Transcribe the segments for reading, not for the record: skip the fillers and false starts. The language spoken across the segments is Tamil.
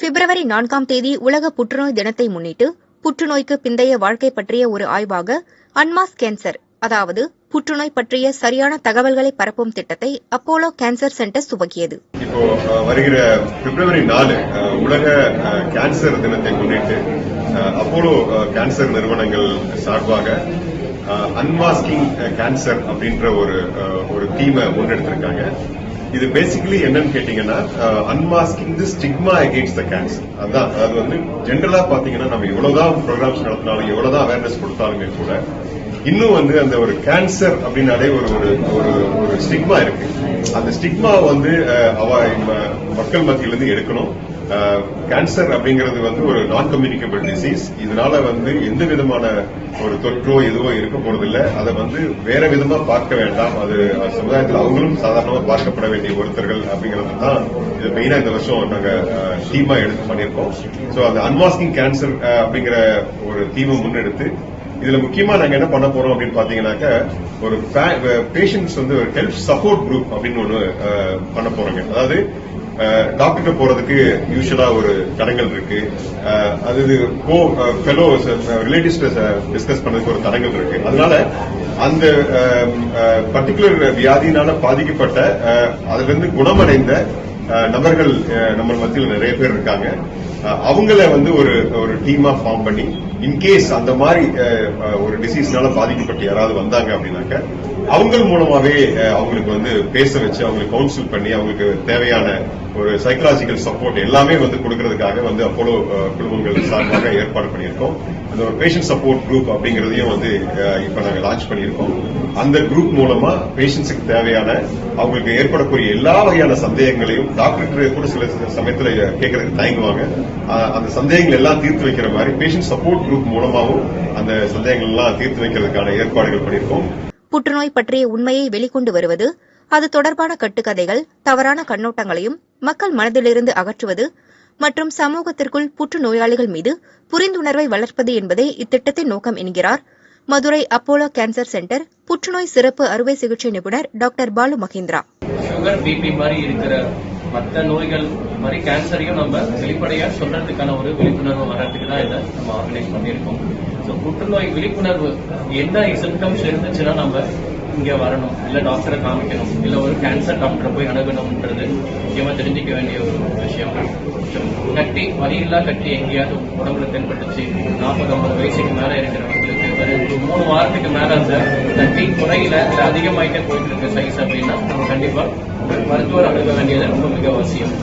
பிப்ரவரி 4ஆம் தேதி உலக புற்றுநோய் தினத்தை முன்னிட்டு புற்றுநோய்க்கு பிந்தைய வாழ்க்கை பற்றிய ஒரு ஆய்வாக அன்மாஸ்க் கேன்சர், அதாவது புற்றுநோய் பற்றிய சரியான தகவல்களை பரப்பும் திட்டத்தை அப்போலோ கேன்சர் சென்டர் துவக்கியது. இப்போ வருகிற பிப்ரவரி 4 உலக கேன்சர் தினத்தை முன்னிட்டு அப்போலோ கேன்சர் நிறுவனங்கள் சார்பாக அன்மாஸ்கிங் கேன்சர் அப்படின்ற ஒரு தீமை முன்னெடுத்திருக்காங்க. இது பேசிக்கலி என்னன்னு கேட்டீங்கன்னா unmasking the stigma against the cancer. அதான் அது வந்து ஜென்ரலா பாத்தீங்கன்னா நம்ம எவ்வளவுதான் ப்ரோக்ராம்ஸ் நடத்தினாலும் எவ்வளவுதான் அவேர்னஸ் கொடுத்தாலுமே கூட இன்னும் வந்து அந்த ஒரு கேன்சர் அப்படின்னாலே ஒரு ஸ்டிக்மா இருக்கு. அந்த ஸ்டிக்மா வந்து மக்கள் மத்தியிலிருந்து எடுக்கணும். கேன்சர் அப்படிங்கிறது வந்து ஒரு நான் கம்யூனிகபிள் டிசீஸ். இதனால வந்து எந்த விதமான ஒரு தொற்றோ எதுவோ இருக்க போறதில்லை. அதை வந்து வேற விதமா பார்க்க வேண்டாம். அது சமுதாயத்தில் அவங்களும் சாதாரணமா பார்க்கப்பட வேண்டிய ஒருத்தர்கள் அப்படிங்கிறது தான் இது மெயினா இந்த வருஷம் நாங்க தீமா எடுத்து பண்ணியிருக்கோம். சோ அந்த அன்மாஸ்கிங் கேன்சர் அப்படிங்கிற ஒரு தீமை முன்னெடுத்து இதுல முக்கியமா நாங்க என்ன பண்ண போறோம் அப்படின்னு பாத்தீங்கன்னாக்க ஒரு பேஷண்ட்ஸ் வந்து ஒரு ஹெல்த் சப்போர்ட் குரூப் அப்படின்னு ஒண்ணு பண்ண போறோங்க. அதாவது டாக்டர்கிட்ட போறதுக்கு யூஸ்வலா ஒரு தடங்கள் இருக்கு. அது ரிலேட்டிவ்ஸ் டிஸ்கஸ் பண்றதுக்கு ஒரு தடங்கள் இருக்கு. அதனால அந்த பர்டிகுலர் வியாதியினால பாதிக்கப்பட்ட அதுல இருந்து குணமடைந்த நபர்கள் நம்ம மத்தியில் நிறைய பேர் இருக்காங்க. அவங்கள வந்து ஒரு டீமா ஃபார்ம் பண்ணி இன்கேஸ் அந்த மாதிரி ஒரு டிசீஸ்னால பாதிக்கப்பட்டு யாராவது வந்தாங்க அப்படின்னாக்க அவங்க மூலமாவே அவங்களுக்கு வந்து பேச வச்சு அவங்களுக்கு கவுன்சில் பண்ணி அவங்களுக்கு தேவையான ஒரு சைக்கலாஜிக்கல் சப்போர்ட் எல்லாமே வந்து கொடுக்கறதுக்காக வந்து அப்போலோ குழுமங்கள் சார்பாக ஏற்பாடு பண்ணியிருக்கோம். அந்த ஒரு பேஷண்ட் சப்போர்ட் குரூப் அப்படிங்கறதையும் வந்து இப்ப நாங்க லான்ச் பண்ணியிருக்கோம். அந்த குரூப் மூலமா பேஷண்ட்ஸுக்கு தேவையான அவங்களுக்கு ஏற்படக்கூடிய எல்லா வகையான சந்தேகங்களையும் டாக்டர் கூட சில சமயத்துல கேட்கறதுக்கு தயங்குவாங்க. அந்த சந்தேகங்கள் எல்லாம் தீர்த்து வைக்கிற மாதிரி பேஷண்ட் சப்போர்ட் குரூப் மூலமாவும் அந்த சந்தேகங்கள் எல்லாம் தீர்த்து வைக்கிறதுக்கான ஏற்பாடுகள் பண்ணியிருக்கோம். புற்றுநோய் பற்றிய உண்மையை வெளிக்கொண்டு வருவது, அது தொடர்பான கட்டுக்கதைகள், தவறான கண்ணோட்டங்களையும் மக்கள் மனதிலிருந்து அகற்றுவது மற்றும் சமூகத்திற்குள் புற்றுநோயாளிகள் மீது புரிந்துணர்வை வளர்ப்பது என்பதே இத்திட்டத்தின் நோக்கம் என்கிறார் மதுரை அப்போலோ கேன்சர் சென்டர் புற்றுநோய் சிறப்பு அறுவை சிகிச்சை நிபுணர் doctor Balu Mahendra. Sugar, BP மாதிரி இருக்கிற மற்ற நோய்கள் மாதிரி கேன்சரையும் நம்ம வெளிப்படையா சொல்றதுக்கான ஒரு விழிப்புணர்வு வர்றதுக்கு தான் இதை நம்ம ஆர்கனைஸ் பண்ணியிருக்கோம். புற்றுநோய் விழிப்புணர்வு என்ன சிம்டம்ஸ் இருந்துச்சுன்னா நம்ம இங்க வரணும், இல்ல டாக்டரை காமிக்கணும், இல்ல ஒரு கேன்சர் டாக்டரை போய் அணுகணும்ன்றது முக்கியமா தெரிஞ்சுக்க வேண்டிய ஒரு விஷயம். கட்டி வலியில்லா கட்டி எங்கேயாவது உடம்புல தென்பட்டுச்சு, 40-50 வயசுக்கு மேல இருக்கிறவங்களுக்கு ஒரு 3 வாரத்துக்கு மேல அந்த கட்டி குறையில அதிகமாயிட்டே போயிட்டு இருக்கு சைஸ் அப்படின்னா நம்ம கண்டிப்பா மருத்துவர் அணுக வேண்டியது ரொம்ப மிக அவசியம்.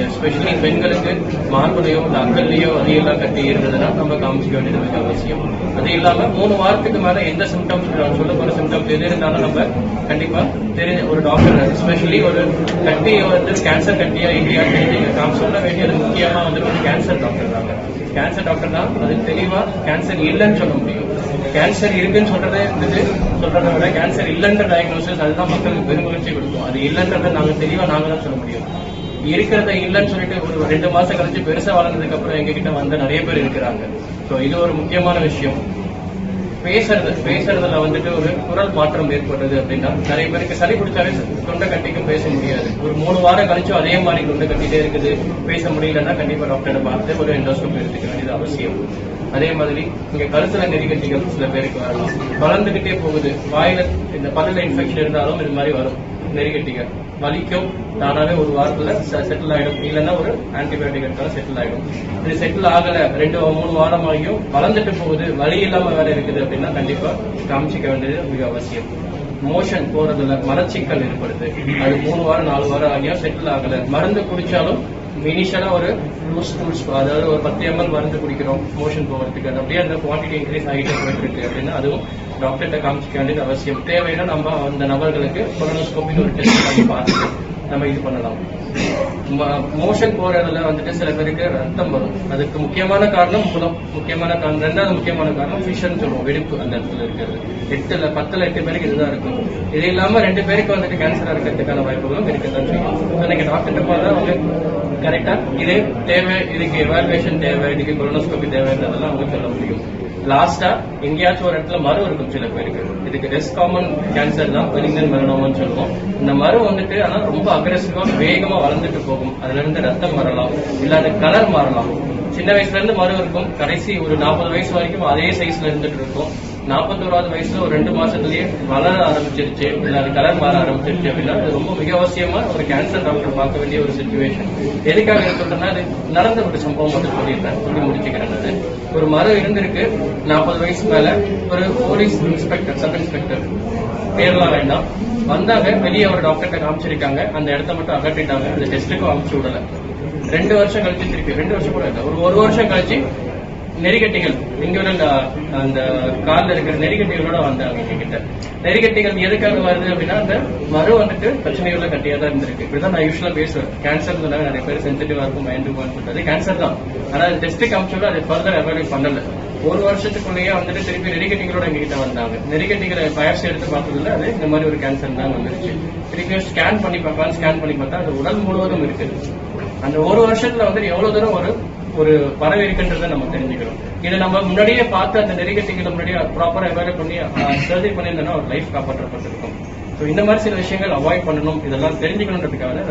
எஸ்பெஷலி பெண்களுக்கு மார்புலையோ இல்ல அக்கல்லையோ வலியெல்லாம் கட்டி இருந்ததுன்னா நம்ம காமிச்சிக்க வேண்டியது மிக அவசியம். அது இல்லாம 3 வாரத்துக்கு மேல எந்த சிம்டம்ஸ் சொல்ல போற சிம்டம்ஸ் எது இருந்தாலும் நம்ம கண்டிப்பா தெரிஞ்ச ஒரு டாக்டர், எஸ்பெஷலி ஒரு கட்டியை வந்து கேன்சர் கட்டியா இல்லையா நாம் சொல்ல வேண்டியது முக்கியமா வந்து ஒரு கேன்சர் டாக்டர் தாங்க. கேன்சர் டாக்டர் தான் அது தெளிவா கேன்சர் இல்லைன்னு சொல்ல முடியும். கேன்சர் இருக்குன்னு சொல்றதை விட கேன்சர் இல்லைன்ற டயக்னோசிஸ் அதுதான் மக்களுக்கு பெருமகிழ்ச்சி கொடுக்கும். அது இல்லைன்றதை நாங்க தெளிவா நாங்க தான் சொல்ல முடியும். இருக்கிறத இல்லைன்னு சொல்லிட்டு ஒரு 2 மாசம் கழிச்சு பெருசா வளர்ந்ததுக்கு அப்புறம் எங்ககிட்ட வந்து நிறைய பேர் இருக்கிறாங்க. சோ இது ஒரு முக்கியமான விஷயம். பேசுறதுல வந்துட்டு ஒரு குரல் மாற்றம் ஏற்படுறது அப்படின்னா நிறைய பேருக்கு சளி பிடிச்சாலே தொண்டை கட்டிக்கும் பேச முடியாது. ஒரு 3 வாரம் கழிச்சும் அதே மாதிரி தொண்டை கட்டிட்டே இருக்குது, பேச முடியலன்னா கண்டிப்பா டாக்டரை பார்த்து ஒரு எண்டோஸ்கோப் எடுத்துக்க வேண்டியது அவசியம். அதே மாதிரி இங்க கழுத்துல நெறிகட்டிகள் சில பேருக்கு வரலாம், வளர்ந்துகிட்டே போகுது. வாயில இந்த பல்லுல இன்ஃபெக்ஷன் இருந்தாலும் இது மாதிரி வரும் நெறிகட்டிகள். வலிக்கும், தானாவே ஒரு வாரத்துல செட்டில் ஆயிடும், இல்லைன்னா ஒரு ஆன்டிபயோட்டிக் எடுத்தாலும் செட்டில் ஆயிடும். இது செட்டில் ஆகல 2-3 வாரம் ஆகியும் வளர்ந்துட்டு போகுது, வலி இல்லாம வேற இருக்குது அப்படின்னா கண்டிப்பா காமிச்சிக்க வேண்டியது மிக அவசியம். மோஷன் போறதுல மலச்சிக்கல் ஏற்படுது, அது 3 வாரம் 4 வாரம் ஆகியும் செட்டில் ஆகல, மருந்து குடிச்சாலும் இனிஷியலா ஒரு டூல்ஸ் அதாவது ஒரு 10 ml மருந்து குடிக்கிறோம் மோஷன் போகிறதுக்கு, அது அப்படியே அந்த குவான்டிட்டி இன்க்ரீஸ் ஆகிட்டே போயிட்டு இருக்கு அப்படின்னா அதுவும் டாக்டர்கிட்ட காமிச்சிக்க வேண்டியது அவசியம். தேவைன்னா நம்ம அந்த நபர்களுக்கு கொலனோஸ்கோபின்னு ஒரு டெஸ்ட் பண்ணி பார்த்துட்டு நம்ம இது பண்ணலாம். மோஷன் போறதுல வந்துட்டு சில பேருக்கு ரத்தம் வரும். அதுக்கு முக்கியமான காரணம் மூலம், முக்கியமான காரணம். 2வது முக்கியமான காரணம் ஃபிஷன் சொல்லுவோம், வெடிப்பு அந்த இடத்துல இருக்கிறது. 10 பேருக்கு இதுதான் இருக்கும். இது இல்லாம 2 பேருக்கு வந்துட்டு கேன்சரா இருக்கிறதுக்கான வாய்ப்புகளும் இருக்கதான் செய்யும். நீங்க டாக்டர் போனா அவங்க கரெக்டா இது தேவை, இதுக்கு எவாலுவேஷன் தேவை, இதுக்கு கொலனோஸ்கோபி தேவைன்றதெல்லாம் அவங்க சொல்ல முடியும். லாஸ்டா எங்கேயாச்சும் ஒரு இடத்துல மறு இருக்கும் சில பேருக்கு. இதுக்கு ரெஸ்ட் காமன் கேன்சர் தான் பெரிக்னல் மெலனோமான்னு சொல்லுவோம். இந்த மறு வந்துட்டு ஆனா ரொம்ப அக்ரெசிவா வேகமா வளர்ந்துட்டு போகும். அதுல இருந்து ரத்தம் வரலாம், இல்ல அது கலர் மாறலாம். சின்ன வயசுல இருந்து மறு இருக்கும், கடைசி ஒரு 40 வயசு வரைக்கும் அதே சைஸ்ல இருந்துட்டு இருக்கும். 41வது வயசுல ஒரு 2 மாசத்துலயே வளர ஆரம்பிச்சிருச்சு, இல்ல அது கலர் மாற ஆரம்பிச்சிருச்சு அப்படின்னா அது ரொம்ப மிக அவசியமா ஒரு கேன்சர் டாக்டர் பார்க்க வேண்டிய ஒரு சிச்சுவேஷன். எதுக்காக சொல்றேன்னா அது நடந்த ஒரு சம்பவம் மட்டும் சொல்லிடுறேன், சொல்லி முடிச்சுக்கிறேன். அது ஒரு மரம் இருந்திருக்கு, 40 வயசு மேல ஒரு போலீஸ் இன்ஸ்பெக்டர், சப் இன்ஸ்பெக்டர், பேர்லாம் வேண்டாம், வந்தாங்க. வெளியே ஒரு டாக்டர்கிட்ட காமிச்சிருக்காங்க, அந்த இடத்த மட்டும் அகற்றிட்டாங்க, அந்த டெஸ்ட்டுக்கும் அனுப்பிச்சு விடல. 2 வருஷம் கழிச்சு திருப்பி, 2 வருஷம் கூட இல்லை, ஒரு வருஷம் கழிச்சு நெறிகட்டிகள் இங்க அந்த காலில் இருக்கிற நெறிகட்டிகளோட வந்தாங்க எங்ககிட்ட. நெறிகட்டிகள் எதுக்காக வருது அப்படின்னா அந்த மறு வந்துட்டு பிரச்சனைகள கட்டியா தான் இருந்திருக்கு. இப்படிதான் நான் யூஸ்வலா பேசுவேன். கேன்சர் நிறைய பேர் சென்சிட்டிவா இருக்கும், பயந்துக்குவான்னு சொல்றது கேன்சர் தான். ஆனா அது டெஸ்ட்டுக்கு அமிச்சோட அதை ஃபர்தர் எவாலுவேட் பண்ணல. ஒரு வருஷத்துக்குள்ளேயே வந்துட்டு திருப்பி நெறிகட்டிகளோட எங்ககிட்ட வந்தாங்க. நெறிகட்டிகளை பயாப்சி எடுத்து பார்த்ததுல அது இந்த மாதிரி ஒரு கேன்சர் தான் வந்துருச்சு. திருப்பி ஸ்கேன் பண்ணி பார்க்கலாம், ஸ்கேன் பண்ணி பார்த்தா அது உடல் முழுவதும் இருக்குது. அந்த ஒரு வருஷத்துல வந்து எவ்வளவு தூரம் ஒரு பறவை இருக்குன்றதை நம்ம தெரிஞ்சுக்கிறோம். இதை நம்ம முன்னாடியே பார்த்து அந்த நெறிகட்டிகளை முன்னாடியே ப்ராப்பரா எவாலுவேட் பண்ணி சர்ஜரி பண்ணியிருந்தோம்னா ஒரு லைஃப் காப்பாற்றப்பட்டிருக்கும். ஸோ இந்த மாதிரி சில விஷயங்கள் அவாய்ட் பண்ணணும், இதெல்லாம் தெரிஞ்சுக்கணுன்றதுக்காக தான்